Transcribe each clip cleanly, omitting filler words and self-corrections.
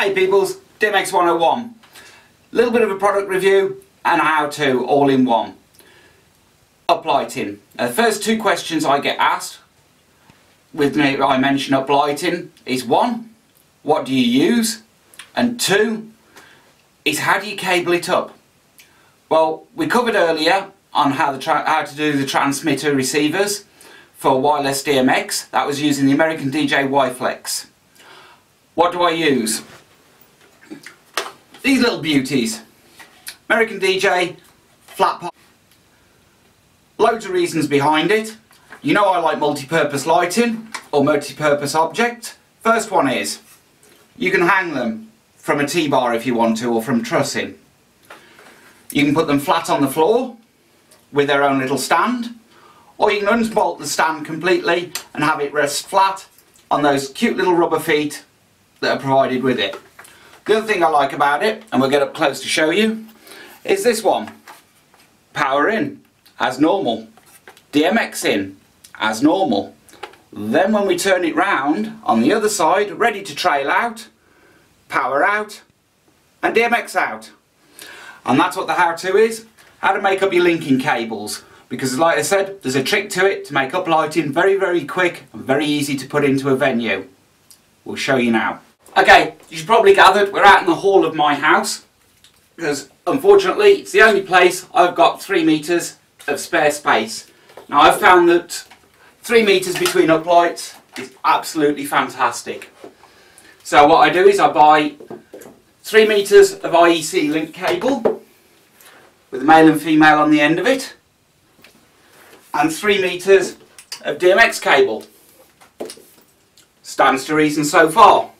Hey peoples, DMX 101. Little bit of a product review and a how-to all in one. Uplighting. The first two questions I get asked with me, I mention uplighting, is one, what do you use? And two, is how do you cable it up? Well, we covered earlier on how to do the transmitter receivers for wireless DMX. That was using the American DJ Y-Flex. What do I use? These little beauties. American DJ flat pop. Loads of reasons behind it. You know I like multi-purpose lighting or multi-purpose object. First one is you can hang them from a T-bar if you want to, or from trussing. You can put them flat on the floor with their own little stand, or you can unbolt the stand completely and have it rest flat on those cute little rubber feet that are provided with it. The other thing I like about it, and we'll get up close to show you, is this one. Power in, as normal. DMX in, as normal. Then when we turn it round, on the other side, ready to trail out, power out, and DMX out. And that's what the how-to is, how to make up your linking cables. Because like I said, there's a trick to it to make up lighting very, very quick and very easy to put into a venue. We'll show you now. Okay, you should probably gathered we're out in the hall of my house, because unfortunately it's the only place I've got 3 meters of spare space. Now I've found that 3 meters between uplights is absolutely fantastic. So what I do is I buy 3 meters of IEC link cable with a male and female on the end of it, and 3 meters of DMX cable. Stands to reason so far.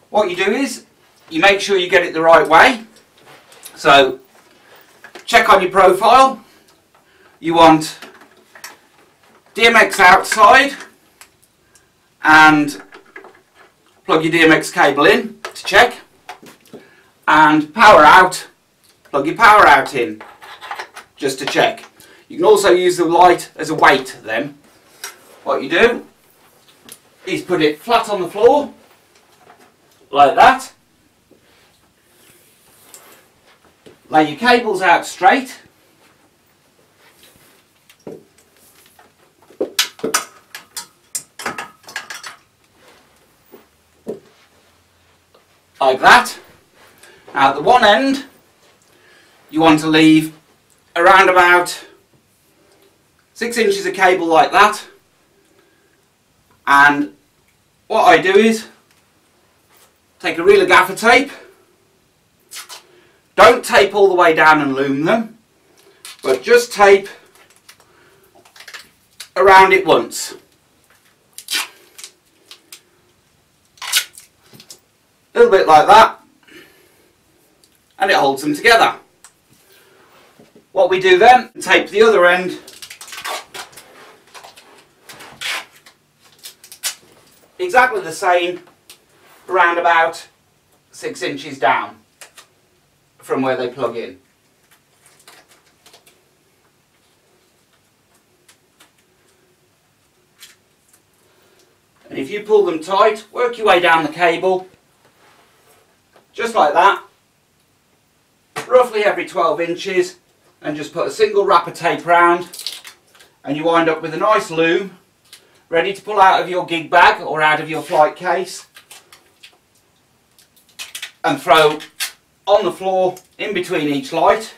What you do is you make sure you get it the right way. So check on your profile. You want DMX outside and plug your DMX cable in to check, and power out, plug your power out in just to check. You can also use the light as a weight then. What you do is put it flat on the floor like that. Lay your cables out straight. Like that. Now at the one end you want to leave around about 6 inches of cable like that, and what I do is take a reel of gaffer tape. Don't tape all the way down and loom them, but just tape around it once. A little bit like that, and it holds them together. What we do then, tape the other end exactly the same, around about 6 inches down from where they plug in. And if you pull them tight, work your way down the cable, just like that, roughly every 12 inches, and just put a single wrap of tape round, and you wind up with a nice loom ready to pull out of your gig bag or out of your flight case and throw on the floor in between each light.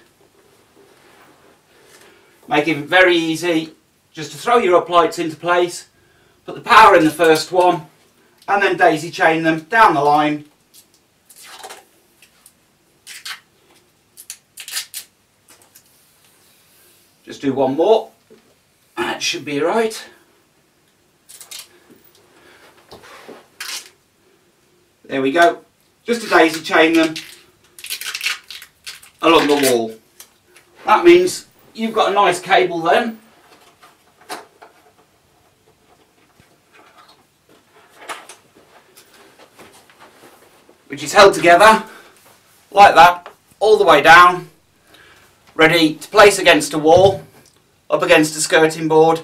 Make it very easy just to throw your uplights into place, put the power in the first one, and then daisy chain them down the line. Just do one more, that should be right. There we go. Just to daisy chain them along the wall. That means you've got a nice cable then. Which is held together like that all the way down, ready to place against a wall, up against a skirting board,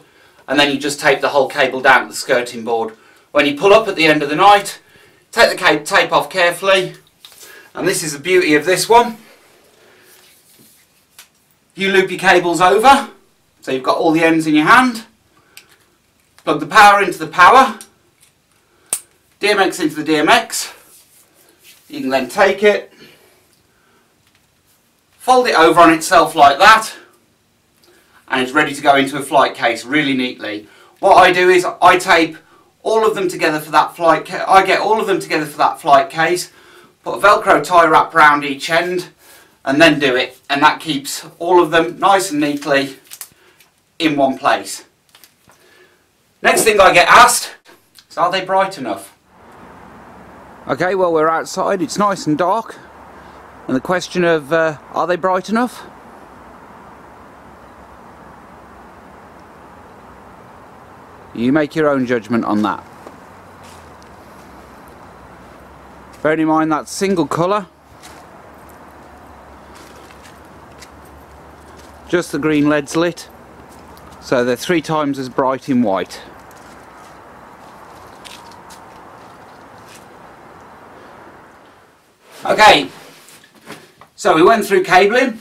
and then you just tape the whole cable down to the skirting board. When you pull up at the end of the night, Take the tape off carefully, and this is the beauty of this one. You loop your cables over, so you've got all the ends in your hand. Plug the power into the power, DMX into the DMX. You can then take it, fold it over on itself like that, and it's ready to go into a flight case really neatly. What I do is I tape all of them together for that flight case. I get all of them together for that flight case, put a Velcro tie wrap around each end, and then do it, and that keeps all of them nice and neatly in one place. Next thing I get asked is, are they bright enough? Okay, well, we're outside, it's nice and dark, and the question of are they bright enough? You make your own judgment on that. Bearing in mind that single colour, just the green lead's lit, so they're 3 times as bright in white. Okay, so we went through cabling.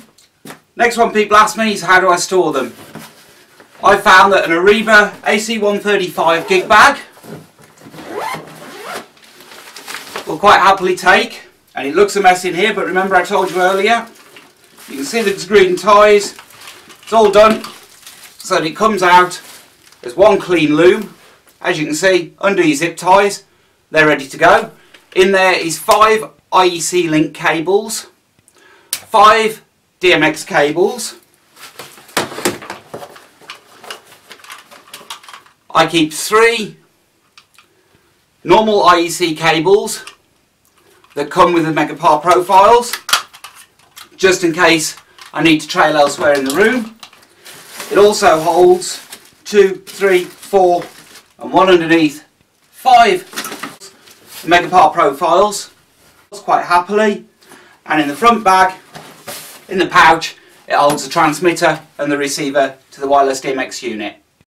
Next one people ask me is, how do I store them? I found that an Ariba AC135 gig bag will quite happily take, and it looks a mess in here, but remember I told you earlier, you can see the green ties, it's all done, so that it comes out as one clean loom. As you can see, under your zip ties, they're ready to go. In there is 5 IEC link cables, 5 DMX cables. I keep 3 normal IEC cables that come with the Megapar profiles, just in case I need to trail elsewhere in the room. It also holds 2, 3, 4 and one underneath 5 Megapar profiles quite happily, and in the front bag, in the pouch, it holds the transmitter and the receiver to the wireless DMX unit.